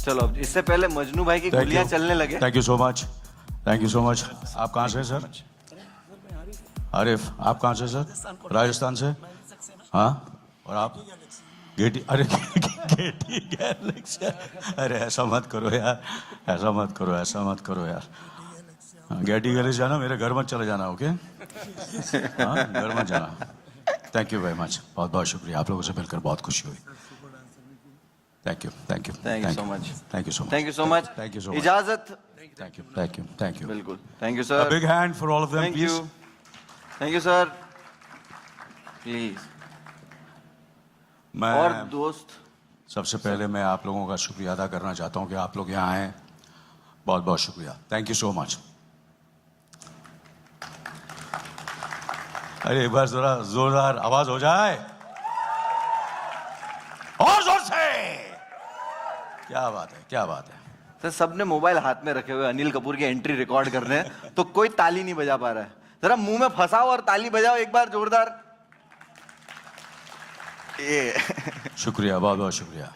चलो अब इससे पहले मजनू भाई की गोलियां चलने लगे। Thank you so much, thank you so much. आप कहाँ से सर? आरिफ, आप कहाँ से सर? राजस्थान से। हाँ, और आप? गेटी, अरे गेटी गैलेक्सी। अरे ऐसा मत करो यार, ऐसा मत करो, ऐसा मत करो यार। हाँ, गेटी गैलेक्सी जाना, मेरे घर मत चले जाना, ओके? हाँ, घर मत जाना। थैंक यू वेरी मच, बहुत बहुत शुक्रिया, आप लोगों से मिलकर बहुत खुशी हुई। Thank you, thank you, thank you so much, thank you so much, thank you so much, thank you so much, इजाजत। Thank you, thank you, thank you. बिल्कुल, thank you A sir, big hand for all of them, thank please. You, thank you sir, please. और मैं दोस्त, सबसे पहले मैं आप लोगों का शुक्रिया अदा करना चाहता हूं कि आप लोग यहाँ आए, बहुत बहुत शुक्रिया, थैंक यू सो मच। अरे एक बार जरा जोरदार आवाज हो जाए, और जोर से। क्या बात है, क्या बात है। सर सबने मोबाइल हाथ में रखे हुए अनिल कपूर की एंट्री रिकॉर्ड कर रहे हैं तो कोई ताली नहीं बजा पा रहा है। जरा मुंह में फंसाओ और ताली बजाओ एक बार जोरदार। ये शुक्रिया, बहुत बहुत शुक्रिया।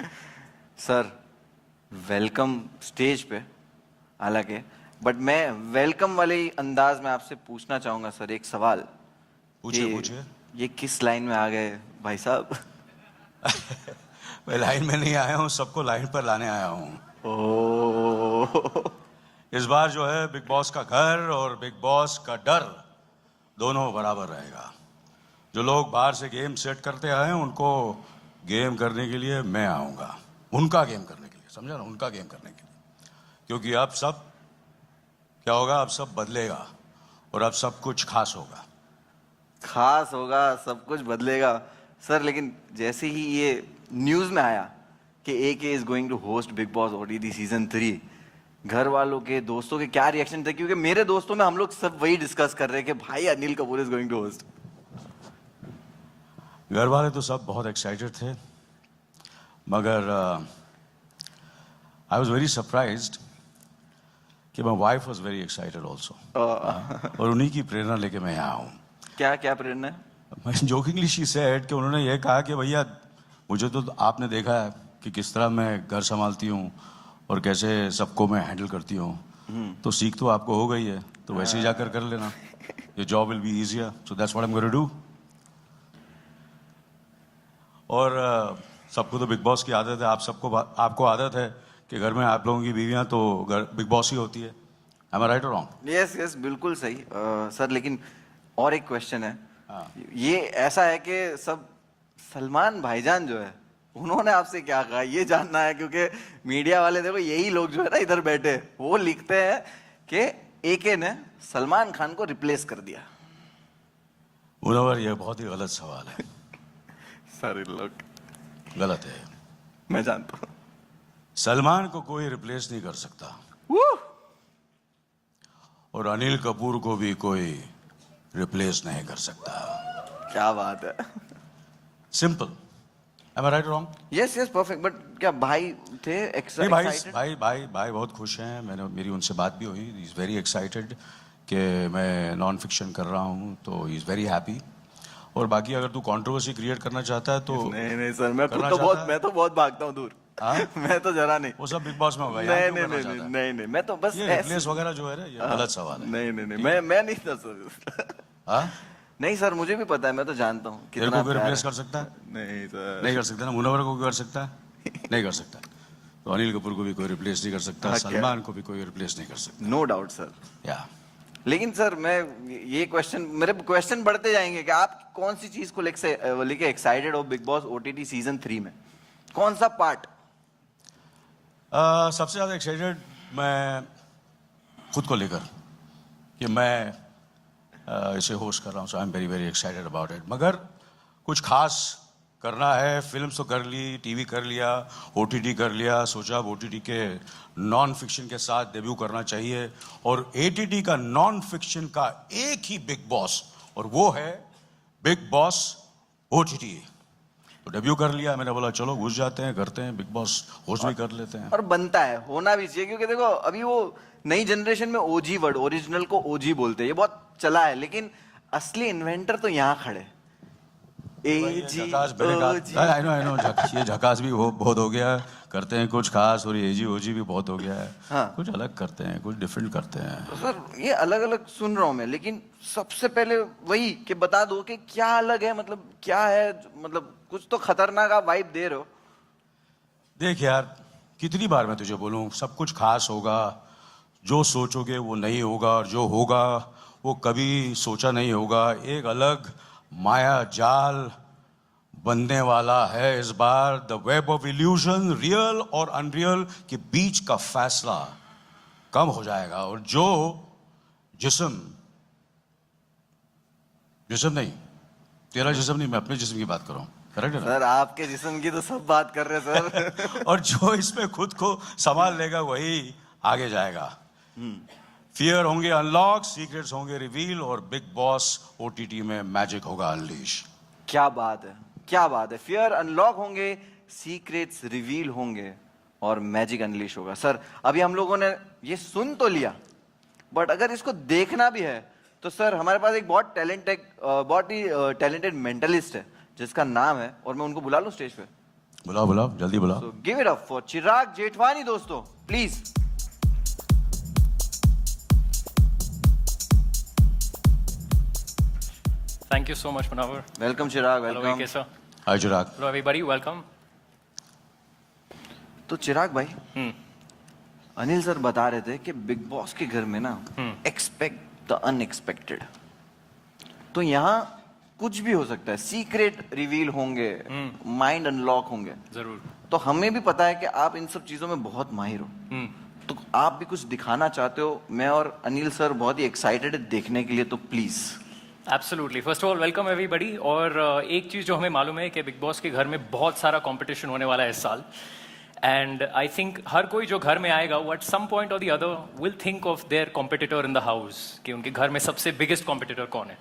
सर वेलकम स्टेज पे, हालांकि बट मैं वेलकम वाले ही अंदाज में आपसे पूछना चाहूंगा सर एक सवाल। पूछिए, पूछिए। ये किस लाइन में आ गए भाई साहब? मैं लाइन में नहीं आया हूँ, सबको लाइन पर लाने आया हूँ। इस बार जो है बिग बॉस का घर और बिग बॉस का डर दोनों बराबर रहेगा। जो लोग बाहर से गेम सेट करते आए हैं उनको गेम करने के लिए मैं आऊँगा, उनका गेम करने के लिए, समझा ना, उनका गेम करने के लिए। क्योंकि अब सब क्या होगा, अब सब बदलेगा और अब सब कुछ खास होगा। खास होगा, सब कुछ बदलेगा सर। लेकिन जैसे ही ये न्यूज में आया कि AK is going to host Bigg Boss OTT season 3, घर वालों के, दोस्तों के क्या रिएक्शन थे? क्योंकि मेरे दोस्तों में हम लोग सब वही डिस्कस कर रहे हैं कि भाई Anil Kapoor is going to host. घर वाले तो सब बहुत एक्साइटेड थे, मगर आई वॉज वेरी सरप्राइज्ड कि my wife was very excited also, और उन्हीं की प्रेरणा लेके मैं यहाँ हूँ। क्या क्या प्रेरणा है? जोकिंगली शी सेड कि उन्होंने ये कहा कि भैया मुझे तो आपने देखा है कि किस तरह मैं घर संभालती हूँ और कैसे सबको मैं हैंडल करती हूँ, तो सीख तो आपको हो गई है, तो वैसे ही जाकर कर लेना, ये job will be easier, so that's what I am going to do. और सबको तो बिग बॉस की आदत है, आप सबको, आपको आदत है कि घर में आप लोगों की बीवियां तो घर बिग बॉस ही होती है। Am I right or wrong? Yes yes बिल्कुल सही सर। लेकिन और एक क्वेश्चन है, ये ऐसा है कि सब सलमान भाईजान जो है उन्होंने आपसे क्या कहा ये जानना है, क्योंकि मीडिया वाले देखो यही लोग जो है ना इधर बैठे, वो लिखते हैं कि AK ने सलमान खान को रिप्लेस कर दिया। मुनव्वर, ये बहुत ही गलत सवाल है। सारे लोग गलत है, मैं जानता हूँ। सलमान को कोई रिप्लेस नहीं कर सकता और अनिल कपूर को भी कोई रिप्लेस नहीं कर सकता। क्या बात है। Simple. Am I right or wrong? Yes yes perfect. But क्या भाई थे नहीं, भाई excited? भाई भाई भाई बहुत खुश हैं, मेरी उनसे बात भी हुई, ही इज़ वेरी एक्साइटेड कि मैं नॉन फिक्शन कर रहा हूँ, तो ही इज़ वेरी हैप्पी। और बाकी अगर तू कंट्रोवर्सी क्रिएट करना चाहता है तो नहीं नहीं सर, मैं खुद करना तो बहुत, चाहता है? मैं तो बहुत भागता हूँ दूर। हाँ? मैं तो जरा नहीं। वो सब बिग बॉस में होगा, यहाँ नहीं क्यों नहीं करना नहीं चाहता है? नहीं नहीं, मैं तो बस ये ऐसे- रिप्लेस वगैरह जो है ना, ये गलत सवाल है। नहीं नहीं नहीं, मैं नहीं था सर। हाँ? नहीं सर, मुझे भी पता है, मैं तो जानता हूँ तेरे कितना को कोई प्यार रिप्लेस है। कर सकता है? नहीं सर। नहीं कर सकता ना। मुनव्वर को कोई कर सकता है? नहीं कर सकता। तो अनिल कपूर को भी कोई रिप्लेस नहीं कर सकता, हाँ, सलमान को भी कोई रिप्लेस नहीं कर सकता। No doubt sir. या लेकिन सर मैं ये क्वेश्चन, मेरे क्वेश्चन बढ़ते जाएंगे कि आप कौन सी चीज को लेके एक्साइटेड हो बिग बॉस OTT सीजन 3 में? कौन सा पार्ट? सबसे ज़्यादा एक्साइटेड मैं खुद को लेकर कि मैं इसे होस्ट कर रहा हूँ, so I am very very excited about it. मगर कुछ खास करना है, फिल्म तो कर ली, टीवी कर लिया, OTT कर लिया, सोचा अब OTT के नॉन फिक्शन के साथ डेब्यू करना चाहिए, और ATT का नॉन फिक्शन का एक ही बिग बॉस, और वो है बिग बॉस OTT। तो डेब्यू कर लिया, मैंने बोला चलो घुस जाते हैं, करते हैं, बिग बॉस होस्ट भी कर लेते हैं। और बनता है, होना भी चाहिए, क्योंकि देखो अभी वो नई जनरेशन में OG वर्ड, ओरिजिनल को OG बोलते हैं, ये बहुत चला है, लेकिन असली इन्वेंटर तो यहाँ खड़े। झकास मैंने कहा, आई नो ये झकास भी बहुत हो गया, करते हैं कुछ खास, और एजी ओजी भी बहुत हो गया है। हाँ। कुछ अलग करते हैं, कुछ डिफरेंट करते हैं। तो सर ये अलग अलग सुन रहा हूँ मैं, लेकिन सबसे पहले वही कि बता दो कि क्या अलग है, मतलब क्या है, मतलब कुछ तो खतरनाक आप वाइब दे रहे हो। देख यार, कितनी बार मैं तुझे बोलूं, सब कुछ खास होगा, जो सोचोगे वो नहीं होगा, और जो होगा वो कभी सोचा नहीं होगा। एक अलग माया जाल बनने वाला है इस बार, the web of illusion, real और अनरियल के बीच का फैसला कम हो जाएगा, और जो जिस्म नहीं, तेरा जिस्म नहीं, मैं अपने जिस्म की बात कर रहा हूं, करेक्ट है ना? सर आपके जिस्म की तो सब बात कर रहे हैं सर। और जो इसमें खुद को संभाल लेगा वही आगे जाएगा। फियर होंगे अनलॉक, सीक्रेट्स होंगे रिवील, और बिग बॉस ओटीटी में मैजिक होगा अनलीश। क्या बात है, क्या बात है। फियर अनलॉक होंगे, सीक्रेट्स रिवील होंगे और मैजिक अनलीश होगा। सर अभी हम लोगों ने ये सुन तो लिया, बट अगर इसको देखना भी है तो सर हमारे पास एक बहुत ही टैलेंटेड मेंटलिस्ट है जिसका नाम है, और मैं उनको बुला लूं स्टेज पे। बुलाओ बुलाओ, जल्दी बुलाओ। So give it up for चिराग जेठवानी दोस्तों, please. Thank you so much, Munawar. Welcome Chirag, Hello, welcome. AK sir. Hi Chirag. Hello, everybody. Welcome. तो चिराग भाई, अनिल सर बता रहे थे कि बिग बॉस के घर में ना एक्सपेक्ट द अनएक्सपेक्टेड। तो यहाँ कुछ भी हो सकता है, सीक्रेट रिवील होंगे, माइंड अनलॉक होंगे। जरूर। तो हमें भी पता है कि आप इन सब चीजों में बहुत माहिर हो, तो आप भी कुछ दिखाना चाहते हो। मैं और अनिल सर बहुत ही एक्साइटेड है देखने के लिए, तो please. Absolutely. First of all, welcome everybody. और एक चीज़ जो हमें मालूम है कि बिग बॉस के घर में बहुत सारा कंपटीशन होने वाला है इस साल। एंड आई थिंक हर कोई जो घर में आएगा वो एट सम पॉइंट और the other will think of their competitor in the house, कि उनके घर में सबसे बिगेस्ट कॉम्पिटिटर कौन है।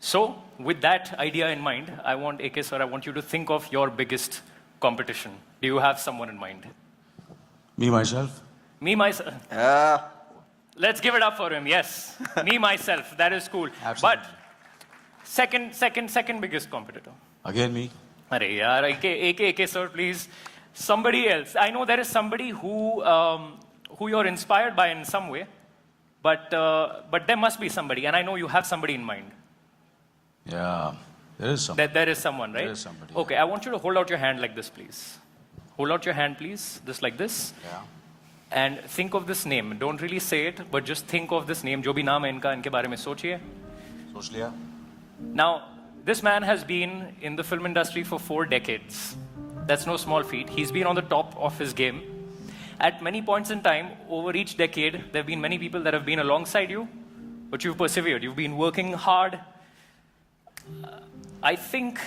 So, with that idea in mind, I want, AK sir, I want you to think of your biggest competition. Do you have someone in mind? Me myself. Me, myself. Let's give it up for him, yes. Me, myself, that is cool. Absolutely. But second biggest competitor. Again me. Arey yaar, AK sir, please. Somebody else. I know there is somebody who you're inspired by in some way, but there must be somebody, and I know you have somebody in mind. Yeah, there is something. There is someone, right? There is somebody. Okay, I want you to hold out your hand like this, please. Hold out your hand, please, just like this. Yeah. And think of this name. Don't really say it, but just think of this name. जो भी नाम है इनका, इनके बारे में सोचिए. सोच लिया? Now, this man has been in the film industry for 4 decades. That's no small feat. He's been on the top of his game. At many points in time, over each decade, there have been many people that have been alongside you, but you've persevered. You've been working hard. I think,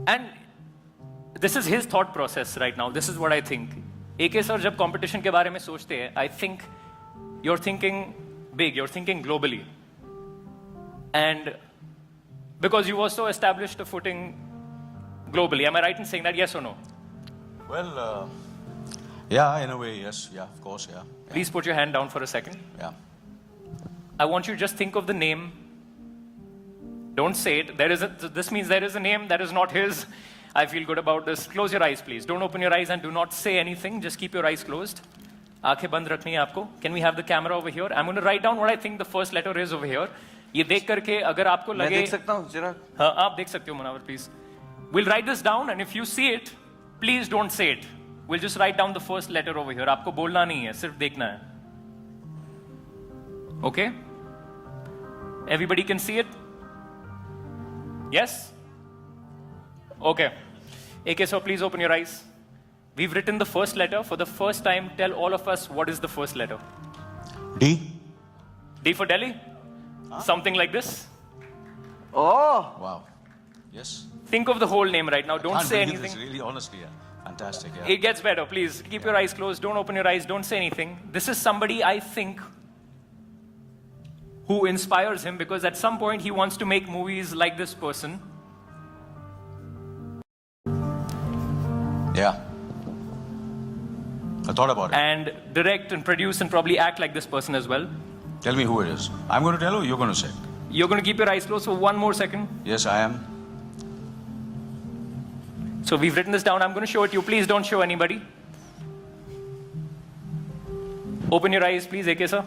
and this is his thought process right now. This is what I think. AK sir, जब competition के बारे में सोचते हैं, I think you're thinking big. You're thinking globally. And because you've also established a footing globally. Am I right in saying that? Yes or no? Well, yeah, in a way, yes. Yeah, of course, yeah. Please put your hand down for a second. Yeah. I want you to just think of the name. Don't say it. This means there is a name that is not his. I feel good about this. Close your eyes, please. Don't open your eyes and do not say anything. Just keep your eyes closed. आंखें बंद रखनी है आपको. Can we have the camera over here? I'm going to write down what I think the first letter is over here. ये देख करके अगर आपको लगे, मैं देख सकता हूँ चिराग? हाँ, आप देख सकते हो Munawar, please. We'll write this down, and if you see it, please don't say it. We'll just write down the first letter over here. आपको बोलना नहीं है, सिर्फ देखना है. Okay? Everybody can see it? Yes? Okay. AK sir, please open your eyes. We've written the first letter. For the first time, tell all of us what is the first letter. D. D for Delhi? Something like this? Oh, Wow. Yes. Think of the whole name right now. Don't Can't say believe anything. this, really, honestly, yeah. Fantastic, yeah. It gets better. Please keep your eyes closed. Don't open your eyes. Don't say anything. This is somebody I think who inspires him, because at some point he wants to make movies like this person. Yeah. I thought about it. And direct and produce and probably act like this person as well. Tell me who it is. I'm going to tell you, you're going to say. You're going to keep your eyes closed for one more second. Yes, I am. So we've written this down. I'm going to show it to you. Please don't show anybody. Open your eyes, please, AK sir.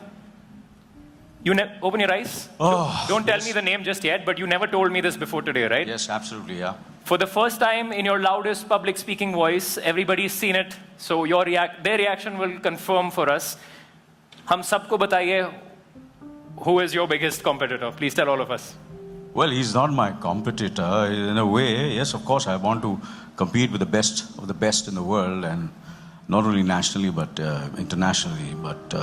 Open your eyes. Oh, don't tell yes. me the name just yet, but you never told me this before today, right? Yes, absolutely, yeah. For the first time in your loudest public speaking voice, everybody's seen it. So their reaction will confirm for us. हम सबको बताइए, who is your biggest competitor? Please tell all of us. Well, he's not my competitor. In a way, yes, of course, I want to compete with the best of the best in the world, and not only nationally, but internationally. But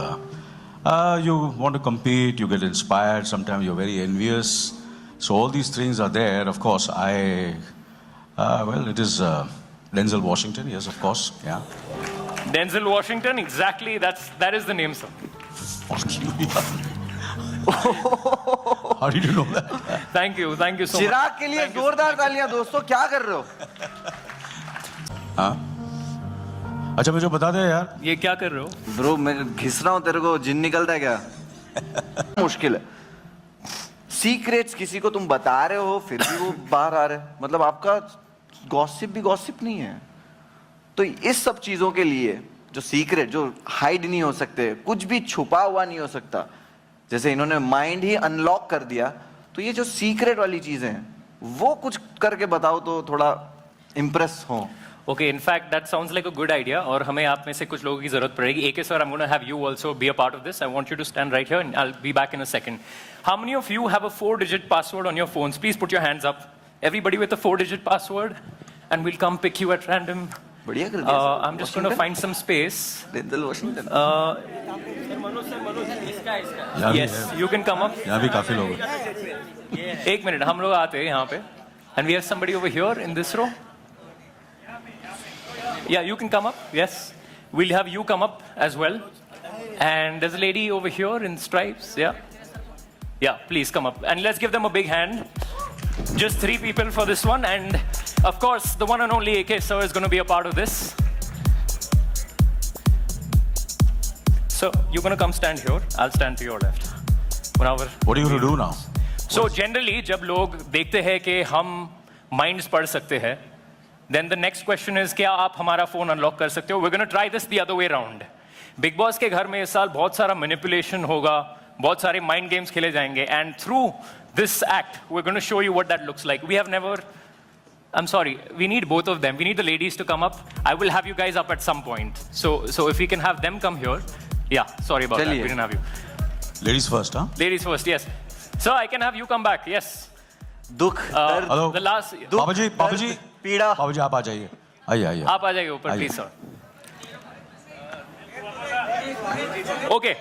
you want to compete, you get inspired, sometimes you're very envious. So all these things are there. Of course, well, it is Denzel Washington, yes, of course, yeah. Denzel Washington, exactly, that is the name, sir. Fuck you. How did you know that? Thank you so much. चिराग के लिए जोरदार तालियां दोस्तों, क्या कर रहे हो? हाँ? अच्छा मुझे बता दे यार. ये क्या कर रहे हो? ब्रो मैं घिस रहा हूँ, तेरे को जिन निकलता है क्या? मुश्किल है. सीक्रेट्स किसी को तुम बता रहे हो फिर भी वो बाहर आ रहे हैं. मतलब आपका गॉसिप भी गॉसिप नहीं है. तो इस सब चीजों के लिए जो सीक्रेट, जो हाइड नहीं हो सकते, कुछ भी छुपा हुआ नहीं हो सकता, जैसे इन्होंने माइंड ही अनलॉक कर दिया, तो ये जो सीक्रेट वाली चीजें हैं वो कुछ करके बताओ तो थोड़ा इम्प्रेस हो. Okay, in fact, that sounds like a good idea. और हमें आप में से कुछ लोगों की जरूरत पड़ेगी. AK sir, I'm going to have you also be a part of this. I want you to stand right here, and I'll be back in a second. How many of you have a 4-digit password on your phones? Please put your hands up. Everybody with a 4-digit password, and we'll come pick you at random. बढ़िया कर दिया. I'm just going to find some space. Denzel Washington. Yes, you can come up. यहाँ भी काफी लोग हैं. एक minute, हम लोग आते हैं यहाँ पे. And we have somebody over here in this row. Yeah, you can come up. Yes. We'll have you come up as well. And there's a lady over here in stripes. Yeah. Yeah, please come up. And let's give them a big hand. Just 3 people for this one. And of course, the one and only AK sir is going to be a part of this. So you're going to come stand here. I'll stand to your left. Munawar. What are you going to do now? So generally, जब लोग देखते हैं कि हम minds पढ़ सकते हैं, then the next question is क्या आप हमारा फोन अनलॉक कर सकते हो? We're going to try this the other way around. Big boss के घर में इस साल बहुत सारा मैनिपुलेशन होगा, बहुत सारे माइंड गेम्स खेले जाएंगे, and through this act we're going to show you what that looks like. We have never, I'm sorry, we need both of them. We need the ladies to come up. I will have you guys up at some point. So if we can have them come here. Yeah, sorry about that. We didn't have you. Ladies first, huh? Ladies first, yes. Sir, I can have you come back. Yes. दुख, दर्द, Hello. The last. पापा जी, पीड़ा. पापा जी आप आ जाइए. आइए. आप आ जाइए ऊपर, आइए. Please sir. Okay.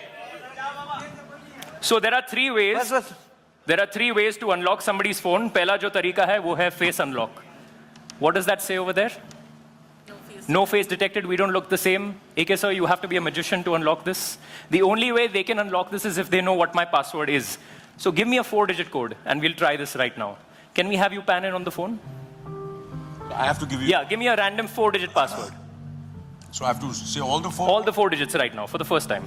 So there are 3 ways. बस. There are 3 ways to unlock somebody's phone. पहला जो तरीका है वो है face unlock. What does that say over there? No face detected. We don't look the same. AK sir, you have to be a magician to unlock this. The only way they can unlock this is if they know what my password is. So give me a 4-digit code, and we'll try this right now. Can we have you pan in on the phone? I have to give you. Yeah, give me a random 4-digit password. So I have to say all the 4. All the 4 digits right now for the first time.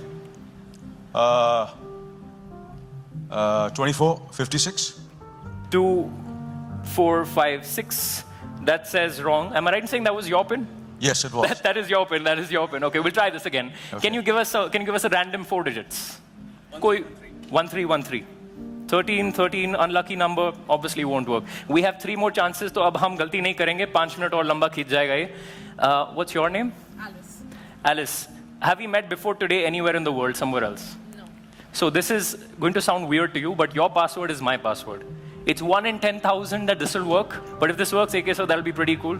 24, 56. 2, 4, 5, 6. That says wrong. Am I right in saying that was your pin? Yes, it was. That is your pin. That is your pin. Okay, we'll try this again. Okay. Can you give us a random 4 digits? 1313. 13, unlucky number, obviously won't work. We have 3 more chances, तो अब हम गलती नहीं करेंगे. 5 minute और लंबा खींच जाएगा ये. What's your name? Alice. Alice. Have we met before today anywhere in the world, somewhere else? No. So this is going to sound weird to you, but your password is my password. It's 1 in 10,000 that this will work. But if this works, AK, so that'll be pretty cool.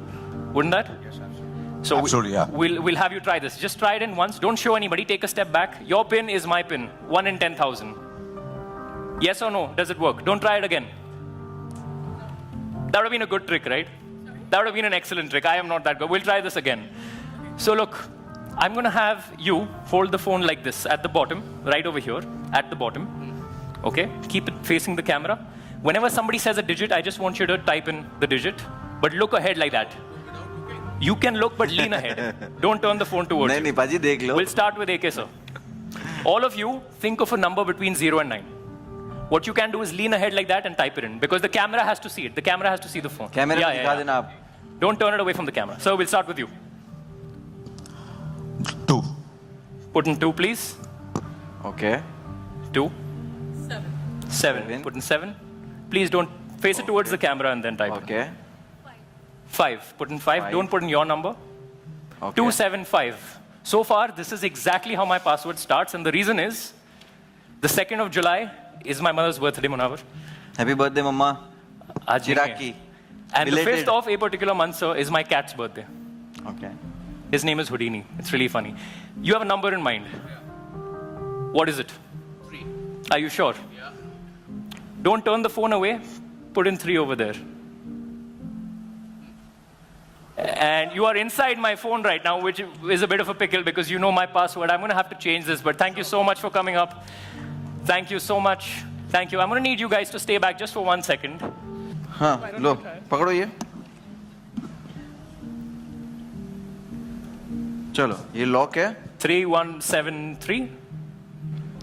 Wouldn't that? Yes, absolutely. So Absolutely, yeah. We'll have you try this. Just try it in once. Don't show anybody. Take a step back. Your pin is my pin. 1 in 10,000. Yes or no? Does it work? Don't try it again. That would have been a good trick, right? That would have been an excellent trick. I am not that good. We'll try this again. So look, I'm going to have you hold the phone like this at the bottom, right over here, at the bottom. Okay? Keep it facing the camera. Whenever somebody says a digit, I just want you to type in the digit, but look ahead like that. You can look, but lean ahead. Don't turn the phone towards you. नहीं पाजी देख लो. We'll start with AK, sir. All of you, think of a number between 0 and 9. What you can do is lean ahead like that and type it in, because the camera has to see it. The camera has to see the phone. कैमरे में दिखा देना आप. Don't turn it away from the camera. Sir, we'll start with you. 2. Put in 2, please. Okay. 2. 7. 7. Put in 7. Please don't face it towards the camera and then type it. Okay. 5. Put in 5. Don't put in your number. Okay. 275. So far, this is exactly how my password starts, and the reason is the 2nd of July is my mother's birthday, Munawar. Happy birthday, Mama. आज नहीं चिराग है. की. And the Belated. 5th of a particular month, sir, is my cat's birthday. Okay. His name is Houdini. It's really funny. You have a number in mind. What is it? 3. Are you sure? Yeah. Don't turn the phone away. Put in 3 over there. And you are inside my phone right now, which is a bit of a pickle because you know my password. I'm going to have to change this, but thank you so much for coming up. Thank you so much. Thank you. I'm going to need you guys to stay back just for 1 second. हाँ लो पकड़ो ये. चलो ये lock है. 3173.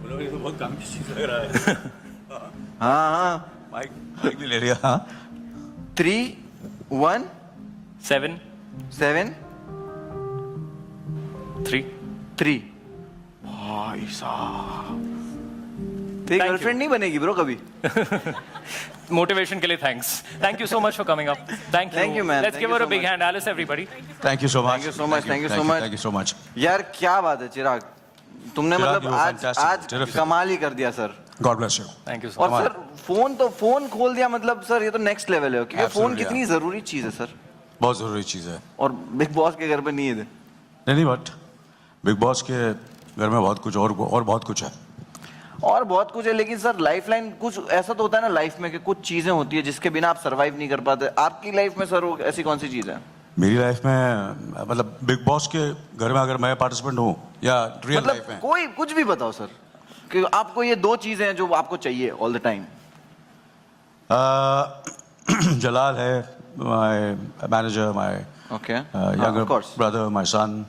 बहुत काम की चीज लग रहा है. हाँ हाँ. माइक भी ले लिया. हाँ. 3 1 7 7 3. 3. भाई साहब. तेरी Thank गर्लफ्रेंड नहीं बनेगी ब्रो कभी. Motivation के लिए thanks. Thank you so much for coming up. Thank you. Thank you, man. Let's Thank give you her a so big much. hand. Alice, everybody. Thank you so much. Thank you so much. Thank you so much. Thank you so much. यार क्या बात है चिराग. तुमने चिराग, मतलब you were fantastic. आज Terrific. कमाल ही कर दिया sir. God bless you. Thank you so और much. सर फोन खोल दिया मतलब सर ये तो नेक्स्ट लेवल है क्योंकि फोन Absolutely, कितनी जरूरी चीज है सर. बहुत जरूरी चीज है. और बिग बॉस के घर पे नहीं है. नहीं बट बिग बॉस के घर में बहुत कुछ और बहुत कुछ है. और बहुत कुछ है लेकिन सर लाइफलाइन कुछ ऐसा तो होता है ना लाइफ में कि कुछ चीजें होती है जिसके बिना आप सरवाइव नहीं कर पाते. आपकी लाइफ में सर वो ऐसी कौन सी चीज है? मेरी लाइफ में मतलब बिग बॉस के घर में अगर मैं पार्टिसिपेंट हूँ या रियल लाइफ मतलब में कोई कुछ भी बताओ सर कि आपको ये 2 चीजें हैं जो आपको चाहिए ऑल द टाइम. जलाल है my manager my okay. younger brother my son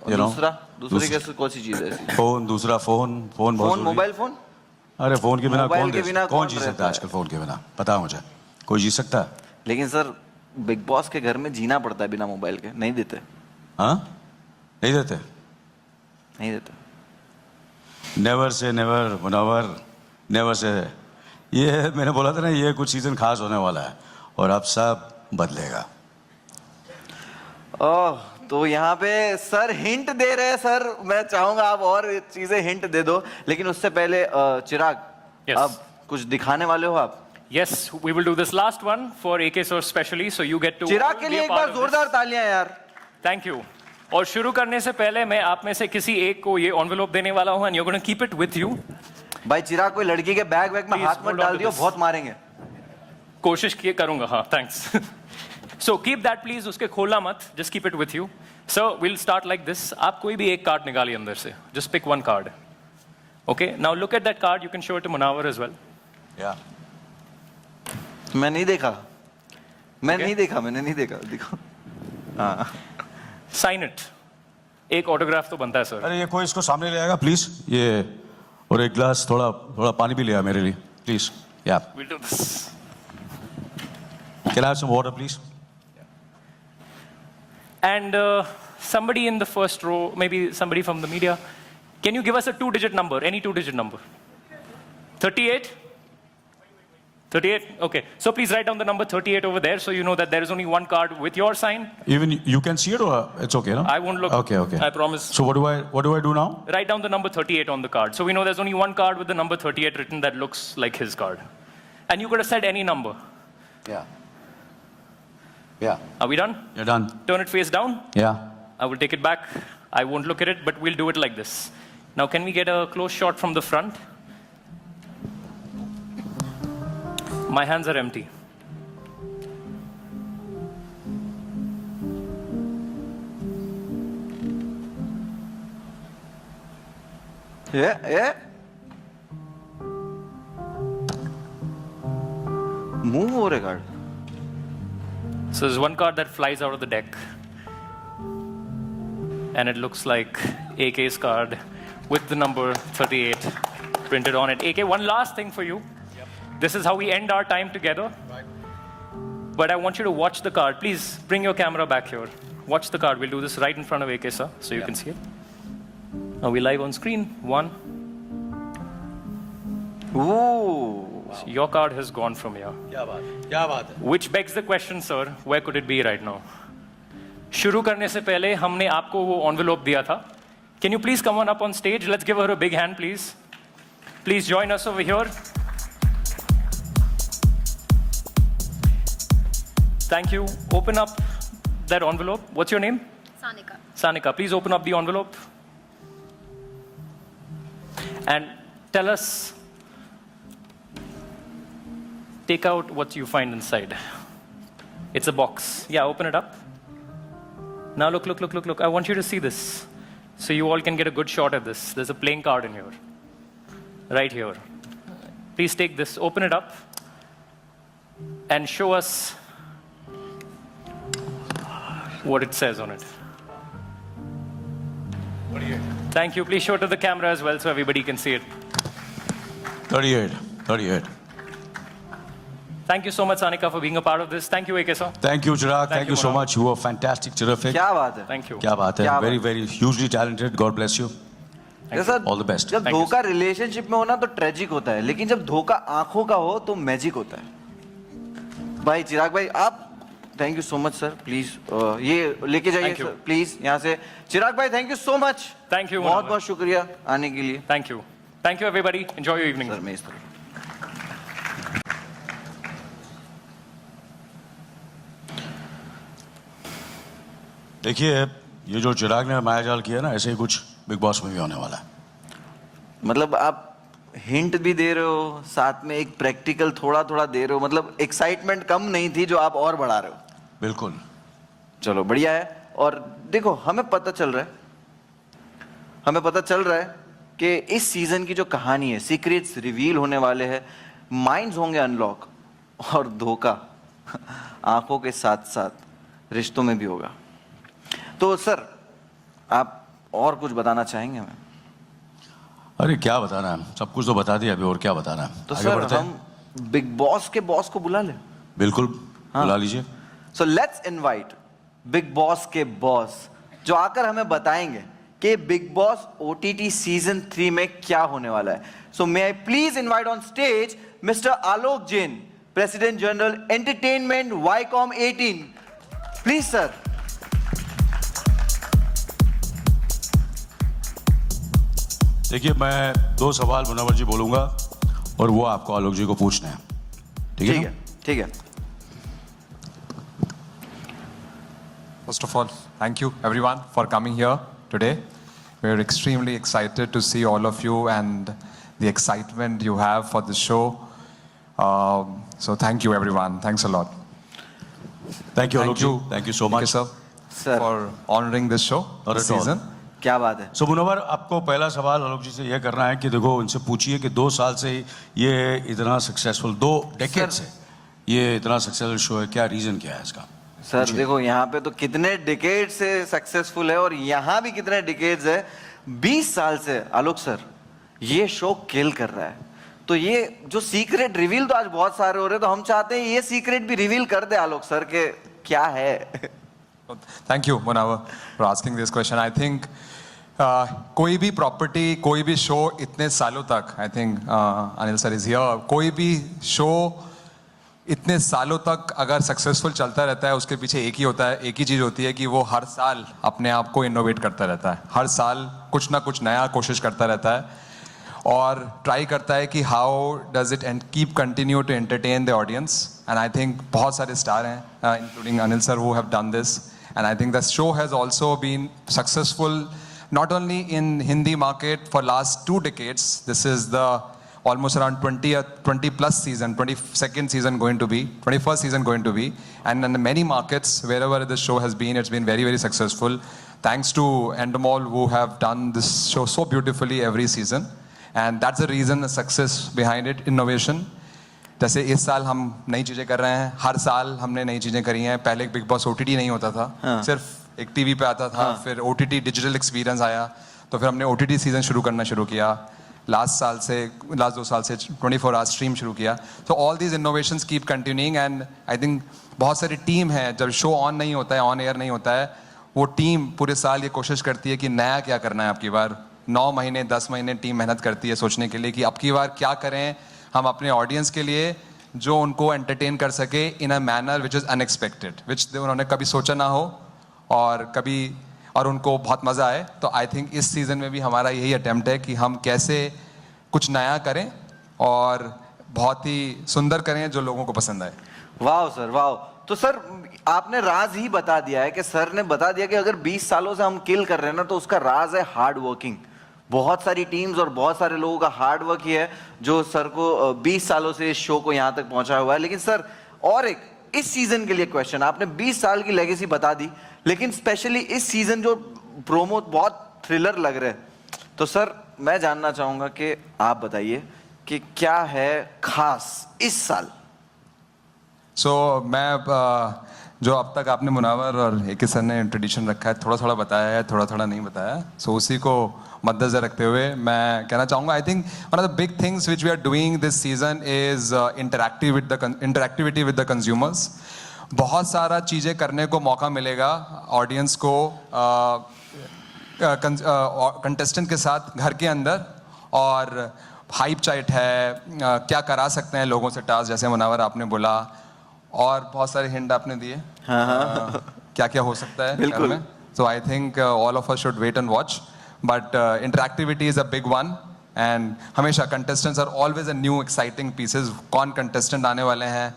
you know दूसरी कैसे कौन सी चीज है ऐसी? फोन दूसरा फोन बहुत फोन जरूरी. Mobile phone. अरे फोन के बिना मोबाइल के बिना कौन कौन जी रहता सकता है है? आजकल फोन के बिना. पता है मुझे कोई जी सकता है. लेकिन सर बिग बॉस के घर में जीना पड़ता है बिना मोबाइल के. नहीं देते. हाँ नहीं देते. नहीं देते. Never say never Munawwar never say. ये मैंने बोला था ना ये कुछ सीजन खास होने वाला है और अब सब बदलेगा. ओह तो यहाँ पे सर हिंट दे रहे हैं सर. मैं चाहूंगा आप और चीजें हिंट दे दो लेकिन उससे पहले चिराग Yes. अब कुछ दिखाने वाले हो आप? Yes, we will do this last one for AK sir specially, so you get to. चिराग के be लिए a एक part बार of जोरदार तालियां यार. this. Thank you. और शुरू करने से पहले मैं आप में से किसी एक को ये envelope देने वाला हूँ and you're going to keep it with you. भाई चिराग कोई लड़की के बैग में Please, हाथ मत hold on डाल to दियो this. बहुत मारेंगे. कोशिश किए करूंगा हाँ thanks. So keep that please. उसके खोलना मत. Just keep it with you. So we'll start like this. आप कोई भी एक कार्ड निकालिए अंदर से. Just pick one card. Okay. Now look at that card. You can show it to Munawar as well. या मैं नहीं देखा. मैं Okay. नहीं देखा. मैंने नहीं देखा. देखो. हाँ. Sign it. एक ऑटोग्राफ तो बनता है सर. अरे ये कोई इसको सामने ले आएगा प्लीज. ये और एक गिलास थोड़ा पानी भी ले आ मेरे लिए प्लीज. या We'll do this. Can I have some water please. And somebody in the first row, maybe somebody from the media, can you give us a 2-digit number, any 2-digit number? 38? 38? Okay. So please write down the number 38 over there so you know that there is only one card with your sign. Even you can see it or it's okay, no? I won't look. Okay. I promise. So what do I do now? Write down the number 38 on the card. So we know there's only one card with the number 38 written that looks like his card. And you could have said any number. Yeah. Yeah. Are we done? You're done. Turn it face down. Yeah. I will take it back. I won't look at it, but we'll do it like this. Now, can we get a close shot from the front? My hands are empty. Yeah. Move over a card. So there's one card that flies out of the deck. And it looks like AK's card with the number 38 printed on it. AK, one last thing for you. This is how we end our time together. but I want you to watch the card. Please bring your camera back here. Watch the card. We'll do this right in front of AK sir, so you can see it. Now we're live on screen. 1. Ooh. So your card has gone from here. क्या बात है? Which begs the question, sir, where could it be right now? शुरू करने से पहले हमने आपको वो envelope दिया था. Can you please come on up on stage? Let's give her a big hand, please. Please join us over here. Thank you. Open up that envelope. What's your name? Sanika. Sanika, please open up the envelope. And tell us, take out what you find inside. It's a box. Yeah, open it up. Now look. I want you to see this, so you all can get a good shot at this. There's a playing card in here. Right here. Please take this, open it up, and show us what it says on it. Thank you. Please show it to the camera as well so everybody can see it. 38. Thank you so much, Sanika, for being a part of this. Thank you, AK sir. Thank you, Chirag. Thank you so Manoj. much. You were fantastic, terrific. क्या बात है? Thank you. क्या बात है? क्या Very, बात very hugely talented. God bless you. जैसा All the best. जब Thank you, धोखा रिलेशनशिप में होना तो ट्रेजिक होता है, लेकिन जब धोखा आंखों का हो तो मैजिक होता है. भाई चिराग भाई, आप thank you so much sir. Please ये लेके जाइए Thank you. सर, प्लीज यहाँ से. चिराग भाई thank you so much. Thank you, बहुत Manoj. बहुत शुक्रिया आने के लिए. Thank you. Thank you, everybody. Enjoy your evening. Sir मैं इस तरह. देखिए, ये जो चिराग ने मायाजाल किया ना, ऐसे ही कुछ बिग बॉस में भी होने वाला है. मतलब आप हिंट भी दे रहे हो, साथ में एक प्रैक्टिकल थोड़ा थोड़ा दे रहे हो. मतलब एक्साइटमेंट कम नहीं थी जो आप और बढ़ा रहे हो. बिल्कुल. चलो बढ़िया है. और देखो हमें पता चल रहा है कि इस सीजन की जो कहानी है, सीक्रेट्स रिवील होने वाले हैं, माइंड्स होंगे अनलॉक, और धोखा आंखों के साथ साथ रिश्तों में भी होगा. तो सर आप और कुछ बताना चाहेंगे हमें? अरे क्या बताना है, सब कुछ तो बता दिया, अभी और क्या बताना है. तो आगे सर बढ़ते हैं. हम बिग बॉस के बॉस को बुला लें. बिल्कुल, बुला लीजिए. So let's invite big boss के बॉस, जो आकर हमें बताएंगे कि बिग बॉस ओटीटी सीजन 3 में क्या होने वाला है. So may I please invite on stage mister Alok Jain, president general entertainment Viacom 18. Please sir. देखिए, मैं 2 सवाल मुनव्वर जी बोलूंगा और वो आपको आलोक जी को पूछना है. ठीक है? ठीक है. First of all, thank you everyone for coming here today. We're extremely excited to see all of you and the excitement you have for the show. So thank you everyone. Thanks a lot. Thank you, Alok ji. Thank you so much. Thank you, sir, for honoring this show, Not this at all. season. क्या बात है. सो मुनव्वर, आपको पहला सवाल आलोक जी से यह करना है कि देखो, उनसे पूछिए कि 2 साल से ये इतना सक्सेसफुल, 2 डेकेड से ये इतना सक्सेसफुल शो है, क्या रीजन क्या है इसका? सर देखो, यहाँ पे तो कितने डिकेड से सक्सेसफुल है और यहाँ भी कितने डिकेड्स है. 20 साल से आलोक सर ये शो किल कर रहा है. तो ये जो सीक्रेट रिवील तो आज बहुत सारे हो रहे हैं, तो हम चाहते हैं ये सीक्रेट भी रिवील कर दे आलोक सर के क्या है. Thank you, Munawar, for asking this question. I think कोई भी प्रॉपर्टी, कोई भी शो इतने सालों तक, I think Anil sir is here, कोई भी शो इतने सालों तक अगर सक्सेसफुल चलता रहता है, उसके पीछे एक ही होता है, एक ही चीज़ होती है कि वो हर साल अपने आप को इनोवेट करता रहता है. हर साल कुछ ना कुछ नया कोशिश करता रहता है और ट्राई करता है कि how does it and keep continue to entertain the audience. And I think बहुत सारे स्टार हैं, including Anil sir, who have done this. And I think the show has also been successful not only in Hindi market for last 2 decades. This is the almost around 20 plus season, 22nd season going to be, 21st season going to be, and in many markets wherever the show has been, it's been very, very successful. Thanks to Endemol, who have done this show so beautifully every season, and that's the reason, the success behind it, innovation. जैसे इस साल हम नई चीज़ें कर रहे हैं, हर साल हमने नई चीज़ें करी हैं. पहले बिग बॉस OTT नहीं होता था, सिर्फ एक टीवी पे आता था. फिर OTT डिजिटल एक्सपीरियंस आया, तो फिर हमने OTT सीजन शुरू करना शुरू किया. लास्ट 2 साल से 24 आवर्स स्ट्रीम शुरू किया. तो all these innovations keep continuing and I think बहुत सारी टीम है, जब शो ऑन नहीं होता है, ऑन एयर नहीं होता है, वो टीम पूरे साल ये कोशिश करती है कि नया क्या करना है. आपकी बार 9 महीने 10 महीने टीम मेहनत करती है सोचने के लिए कि अब की बार क्या करें हम अपने ऑडियंस के लिए जो उनको एंटरटेन कर सके in a manner which is unexpected, which उन्होंने कभी सोचा ना हो और उनको बहुत मज़ा आए. तो आई थिंक इस सीज़न में भी हमारा यही अटेम्प्ट है कि हम कैसे कुछ नया करें और बहुत ही सुंदर करें जो लोगों को पसंद आए. वाह सर, वाह. तो सर आपने राज ही बता दिया है कि सर ने बता दिया कि अगर 20 सालों से हम किल कर रहे हैं ना, तो उसका राज है हार्ड वर्किंग. बहुत सारी टीम्स और बहुत सारे लोगों का हार्ड वर्क ही है जो सर को 20 सालों से इस शो को यहाँ तक पहुंचाया हुआ है. लेकिन सर और एक इस सीजन के लिए क्वेश्चन, आपने 20 साल की लेगेसी बता दी, लेकिन स्पेशली इस सीजन जो प्रोमो बहुत थ्रिलर लग रहे हैं, तो सर मैं जानना चाहूंगा कि आप बताइए कि क्या है खास इस साल. मैं जो अब तक आपने मुनावर और एक सर ने ट्रेडिशन रखा है, थोड़ा थोड़ा बताया है, थोड़ा थोड़ा नहीं बताया. उसी को मद्देनजर रखते हुए मैं कहना चाहूँगा, I think one of the big things which we are doing this season is interactivity with the consumers. बहुत सारा चीज़ें करने को मौका मिलेगा ऑडियंस को कंटेस्टेंट के साथ घर के अंदर, और हाइप चैट है, क्या करा सकते हैं लोगों से टास्क, जैसे मुनावर आपने बोला, और बहुत सारे हिंट आपने दिए क्या क्या हो सकता है घर में. So I think all of us should wait and watch, but interactivity is a big one. And हमेशा contestants are always a new exciting pieces. कौन कंटेस्टेंट आने वाले हैं,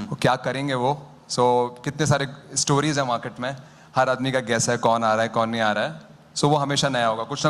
वो क्या करेंगे वो. सो कितने सारे स्टोरीज है मार्केट में, हर आदमी का गैस है कौन आ रहा है कौन नहीं आ रहा है. सो वो हमेशा नया होगा, कुछ ना